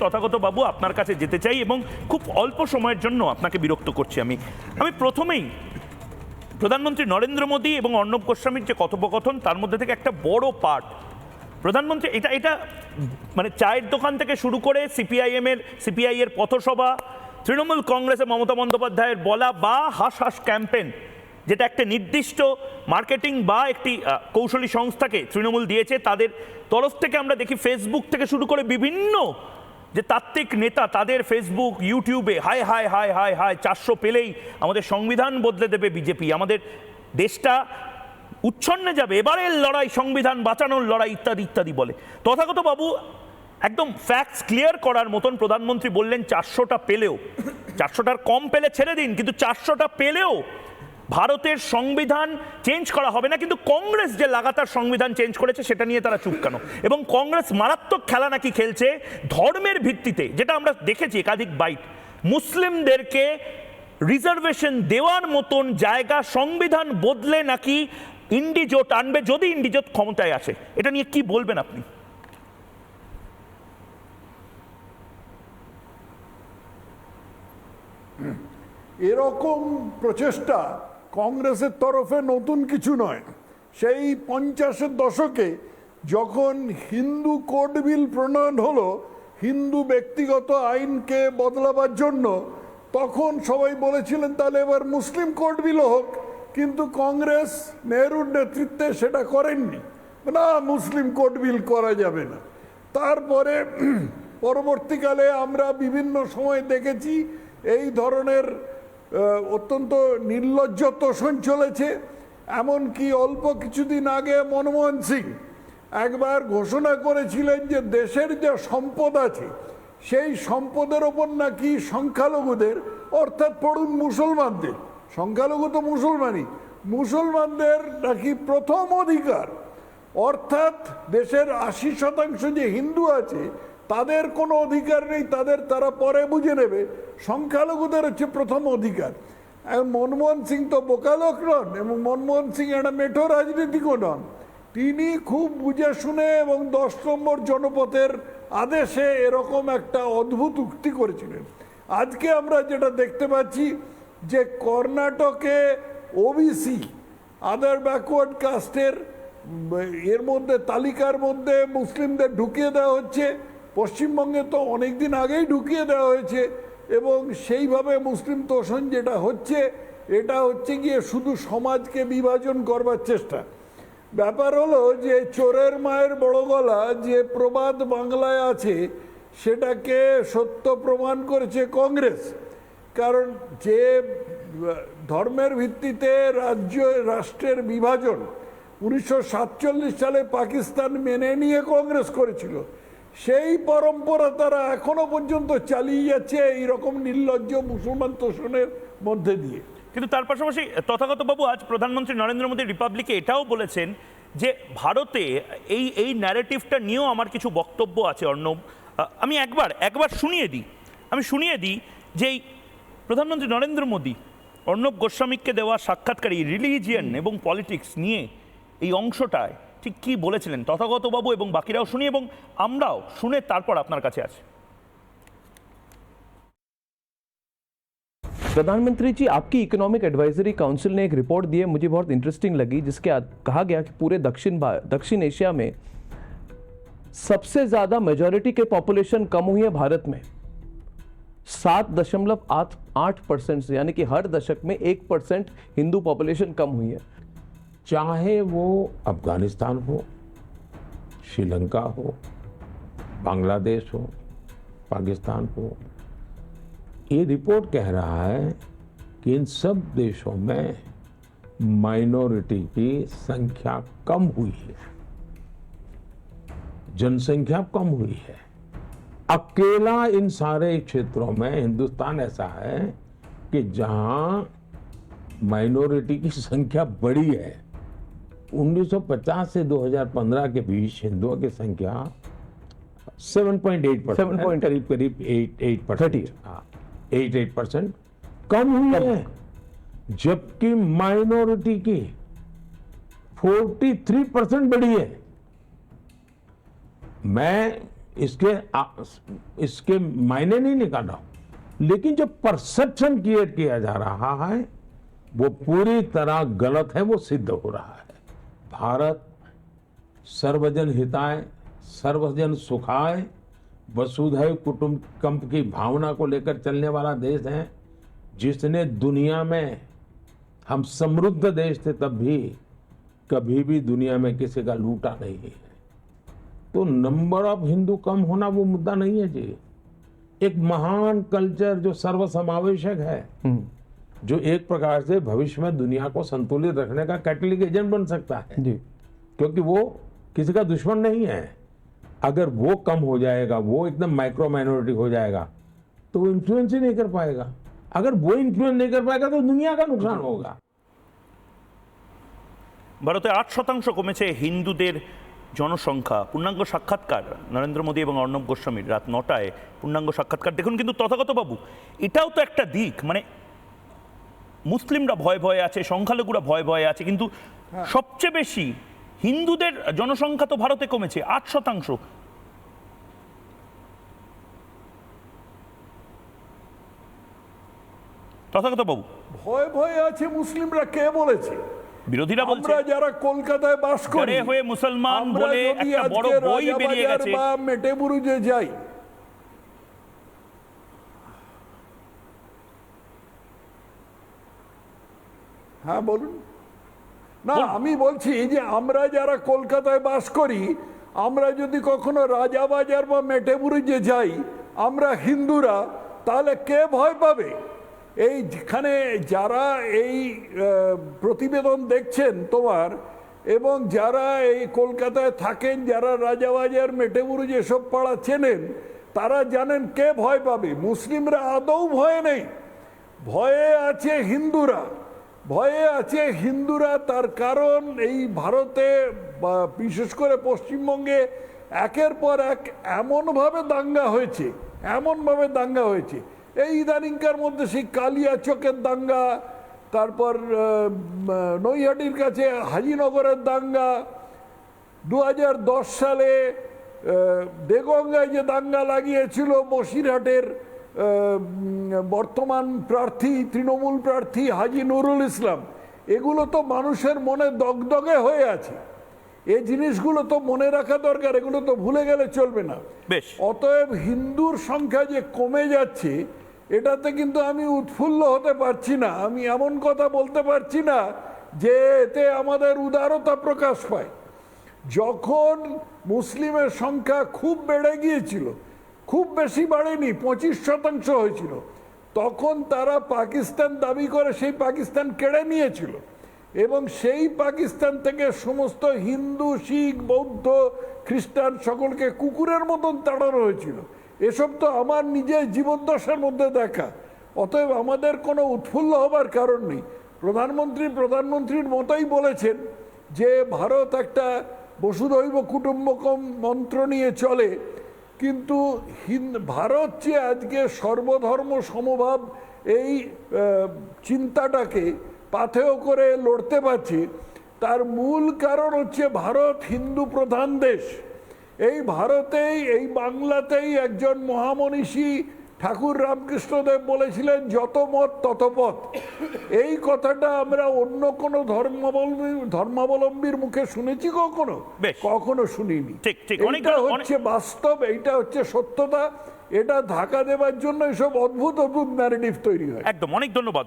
তথাগত বাবু আপনার কাছে যেতে চাই এবং খুব অল্প সময়ের জন্য আপনাকে বিরক্ত করছি। আমি প্রথমেই প্রধানমন্ত্রী নরেন্দ্র মোদী এবং অর্ণব গোস্বামীর যে কথোপকথন, তার মধ্যে থেকে একটা বড় পার্ট প্রধানমন্ত্রী এটা মানে চায়ের দোকান থেকে শুরু করে সিপিআই এর পথসভা, তৃণমূল কংগ্রেসে মমতা বন্দ্যোপাধ্যায়ের বলা বা হাস হাস ক্যাম্পেন, যেটা একটা নির্দিষ্ট মার্কেটিং বা একটি কৌশলী সংস্থাকে তৃণমূল দিয়েছে, তাদের তরফ থেকে আমরা দেখি ফেসবুক থেকে শুরু করে বিভিন্ন যে তাত্ত্বিক নেতা তাদের ফেসবুক ইউটিউবে হায় হায় হায় হায় হায় 400 পেলেই আমাদের সংবিধান বদলে দেবে বিজেপি, আমাদের দেশটা উচ্ছন্নে যাবে, এবারের লড়াই সংবিধান বাঁচানোর লড়াই ইত্যাদি ইত্যাদি বলে। তথাগত বাবু একদম ফ্যাক্টস ক্লিয়ার করার মতন প্রধানমন্ত্রী বললেন 400টা পেলেও, 400টার কম পেলে ছেড়ে দিন, কিন্তু 400টা পেলেও ভারতের সংবিধান চেঞ্জ করা হবে না। কিন্তু কংগ্রেস যে লাগাতার সংবিধান চেঞ্জ করেছে সেটা নিয়ে তারা চুপ কেন? এবং কংগ্রেস মারাত্মক খেলা নাকি খেলছে ধর্মের ভিত্তিতে, যেটা আমরা দেখেছি একাধিক বাইট, মুসলিমদেরকে রিজার্ভেশন দেওয়ার মতন জায়গা সংবিধান বদলে নাকি ইন্ডিজোট আনবে যদি ইন্ডিজোট ক্ষমতায় আসে। এটা নিয়ে কি বলবেন আপনি? এরকম প্রচেষ্টা কংগ্রেসের তরফে নতুন কিছু নয়। সেই 50-এর দশকে যখন হিন্দু কোড বিল প্রণয়ন হলো হিন্দু ব্যক্তিগত আইনকে বদলাবার জন্য, তখন সবাই বলেছিলেন তাহলে এবার মুসলিম কোড বিলও হোক, কিন্তু কংগ্রেস নেহরুর নেতৃত্বে সেটা করেননি, না মুসলিম কোড বিল করা যাবে না। তারপরে পরবর্তীকালে আমরা বিভিন্ন সময় দেখেছি এই ধরনের অত্যন্ত নির্লজ্জ তোষণ চলেছে। এমনকি অল্প কিছুদিন আগে মনমোহন সিং একবার ঘোষণা করেছিলেন যে দেশের যে সম্পদ আছে সেই সম্পদের ওপর নাকি সংখ্যালঘুদের, অর্থাৎ পড়ুন মুসলমানদের, সংখ্যালঘু তো মুসলমানদের নাকি প্রথম অধিকার, অর্থাৎ দেশের 80% যে হিন্দু আছে তাদের কোনো অধিকার নেই, তারা পরে বুঝে নেবে, সংখ্যালঘুদের হচ্ছে প্রথম অধিকার। মনমোহন সিং তো বোকা লোক নন, এবং মনমোহন সিং একটা মেঠো রাজনীতিকও নন, তিনি খুব বুঝে শুনে এবং 10 নম্বর জনপথের আদেশে এরকম একটা অদ্ভুত উক্তি করেছিলেন। আজকে আমরা যেটা দেখতে পাচ্ছি যে কর্ণাটকে ওবিসি আদার ব্যাকওয়ার্ড কাস্টের এর মধ্যে তালিকার মধ্যে মুসলিমদের ঢুকিয়ে দেওয়া হচ্ছে, পশ্চিমবঙ্গে তো অনেক দিন আগেই ঢুকিয়ে দেওয়া হয়েছে, এবং সেইভাবে মুসলিম তোষণ যেটা হচ্ছে এটা হচ্ছে গিয়ে শুধু সমাজকে বিভাজন করবার চেষ্টা। ব্যাপার হলো যে চোরের মায়ের বড় গলা যে প্রবাদ বাংলায় আছে সেটাকে সত্য প্রমাণ করেছে কংগ্রেস। কারণ যে ধর্মের ভিত্তিতে রাষ্ট্রের বিভাজন 1947 সালে পাকিস্তান মেনে নিয়ে কংগ্রেস করেছিল, সেই পরম্পরা তারা এখনো পর্যন্ত চালিয়ে যাচ্ছে এইরকম নির্লজ্জ মুসলমান তোষণের মধ্যে দিয়ে। কিন্তু তার পাশাপাশি তথাগত বাবু আজ প্রধানমন্ত্রী নরেন্দ্র মোদী রিপাবলিকে এটাও বলেছেন যে ভারতে এই ন্যারেটিভটা নিয়েও আমার কিছু বক্তব্য আছে। অর্ণব, আমি একবার শুনিয়ে দিই যে এই প্রধানমন্ত্রী নরেন্দ্র মোদী অর্ণব গোস্বামীকে দেওয়া সাক্ষাৎকারে রিলিজিয়ন এবং পলিটিক্স নিয়ে এই অংশটায় ঠিক কি বলেছিলেন তথাগত বাবু এবং বাকিরাও শুনি, এবং আমরাও শুনে তারপর আপনার কাছে আসি। प्रधानमंत्री जी, आपकी इकोनॉमिक एडवाइजरी काउंसिल ने एक रिपोर्ट दी है, मुझे बहुत इंटरेस्टिंग लगी, जिसके कहा गया कि पूरे दक्षिण एशिया में सबसे ज़्यादा मेजॉरिटी के पॉपुलेशन कम हुई है भारत में 7.8% से, यानी कि हर दशक में 1% हिंदू पॉपुलेशन कम हुई है। चाहे वो अफगानिस्तान हो, श्रीलंका हो, बांग्लादेश हो, पाकिस्तान हो, ये रिपोर्ट कह रहा है कि इन सब देशों में माइनॉरिटी की संख्या कम हुई है, जनसंख्या कम हुई है। अकेला इन सारे क्षेत्रों में हिंदुस्तान ऐसा है कि जहां माइनॉरिटी की संख्या बड़ी है। 1950 से 2015 के बीच हिंदुओं की संख्या 7.8%, करीब 8% कम हुई है, जबकि माइनॉरिटी की 43% बढ़ी है। मैं इसके मायने नहीं निकाल रहा हूं, लेकिन जो परसेप्शन क्रिएट किया जा रहा है वो पूरी तरह गलत है, वो सिद्ध हो रहा है। भारत सर्वजन हिताय सर्वजन सुखाय वसुधैव कुटुंबकम की भावना को लेकर चलने वाला देश है, जिसने दुनिया में, हम समृद्ध देश थे तब भी, कभी भी दुनिया में किसी का लूटा नहीं है। तो नंबर ऑफ हिंदू कम होना वो मुद्दा नहीं है जी। एक महान कल्चर जो सर्वसमावेशक है, जो एक प्रकार से भविष्य में दुनिया को संतुलित रखने का कैटलिक एजेंट बन सकता है जी, क्योंकि वो किसी का दुश्मन नहीं है। अगर वो कम हो जाएगा, वो एकदम माइक्रो माइनॉरिटी हो जाएगा, तो वो इन्फ्लुएंस ही नहीं कर पाएगा। अगर वो इन्फ्लुएंस नहीं कर पाएगा तो दुनिया का नुकसान होगा। ভারতে 8% কমেছে হিন্দুদের জনসংখ্যা। পূর্ণাঙ্গ সাক্ষাৎকার নরেন্দ্র মোদী এবং অর্ণব গোস্বামীর রাত 9টায় পূর্ণাঙ্গ সাক্ষাৎকার দেখুন। কিন্তু তথাগত বাবু, এটাও তো একটা দিক, মানে মুসলিমরা ভয়ে ভয়ে আছে, সংখ্যালঘুরা ভয়ে ভয়ে আছে, কিন্তু সবচেয়ে বেশি হিন্দুদের জনসংখ্যা তো ভারতে কমেছে 8%। তথাগত বাবু, ভয় ভয়ে আছে মুসলিমরা কে বলেছে? বিরোধীরা বলছে আমরা যারা কলকাতায় বাস করি, ডরে হয়ে মুসলমান আমরা বলে যদি একটা বড় আজকে বই বেরিয়ে রাজাবাজার গেছে। বা মেটেবুরুজে যাই, হ্যাঁ বলুন না, আমি বলছি যে আমরা যারা কলকাতায় বাস করি, আমরা যদি কখনো রাজাবাজার বা মেটেবুরুজে যাই, আমরা হিন্দুরা, তাহলে কে ভয় পাবে? এই যেখানে যারা এই প্রতিবেদন দেখছেন তোমার, এবং যারা এই কলকাতায় থাকেন, যারা রাজাবাজার মেটেবুরুজ এসব পাড়া চেনেন, তারা জানেন কে ভয় পাবে। মুসলিমরা আদৌ ভয়ে নেই, ভয়ে আছে হিন্দুরা, ভয়ে আছে হিন্দুরা। তার কারণ এই ভারতে বা বিশেষ করে পশ্চিমবঙ্গে একের পর এক এমনভাবে দাঙ্গা হয়েছে, এমনভাবে দাঙ্গা হয়েছে। এই ইদানিংকার মধ্যে সেই কালিয়াচকের দাঙ্গা, তারপর নৈহাটির কাছে হাজিনগরের দাঙ্গা, 2010 সালে দেগঙ্গায় যে দাঙ্গা লাগিয়েছিল বসিরহাটের বর্তমান প্রার্থী, তৃণমূল প্রার্থী হাজি নুরুল ইসলাম, এগুলো তো মানুষের মনে দগদগে হয়ে আছে। এই জিনিসগুলো তো মনে রাখা দরকার, এগুলো তো ভুলে গেলে চলবে না। বেশ। অতএব হিন্দুর সংখ্যা যে কমে যাচ্ছে, এটাতে কিন্তু আমি উৎফুল্ল হতে পারছি না। আমি এমন কথা বলতে পারছি না যে এতে আমাদের উদারতা প্রকাশ পায়। যখন মুসলিমের সংখ্যা খুব বেড়ে গিয়েছিল, খুব বেশি বাড়েনি, 25% হয়েছিল, তখন তারা পাকিস্তান দাবি করে সেই পাকিস্তান কেড়ে নিয়েছিল, এবং সেই পাকিস্তান থেকে সমস্ত হিন্দু, শিখ, বৌদ্ধ, খ্রিস্টান সকলকে কুকুরের মতন তাড়ানো হয়েছিল। এসব তো আমার নিজের জীবদ্দশার মধ্যে দেখা। অতএব আমাদের কোনো উৎফুল্ল হবার কারণ নেই। প্রধানমন্ত্রীর মতোই বলেছেন যে ভারত একটা বসুধৈব কুটুম্বকম মন্ত্র নিয়ে চলে, কিন্তু ভারত যে আজকে সর্বধর্ম সমভাব এই চিন্তাটাকে পাথেয় করে লড়তে পারছে, তার মূল কারণ হচ্ছে ভারত হিন্দু প্রধান দেশ। এই ভারতেই, এই বাংলাতেই একজন মহামনীষী ঠাকুর রামকৃষ্ণদেব বলেছিলেন, যত মত তত পথ। এই কথাটা আমরা অন্য কোনো ধর্মাবলম্বীর মুখে শুনেছি কখনো? বেশ। কখনো শুনিনি। ঠিক, ঠিক। এইটা হচ্ছে বাস্তব, এইটা হচ্ছে সত্যতা। এটা ঢাকা দেবার জন্য এসব অদ্ভুত অদ্ভুত ন্যারেটিভ তৈরি হয়। একদম, অনেক ধন্যবাদ।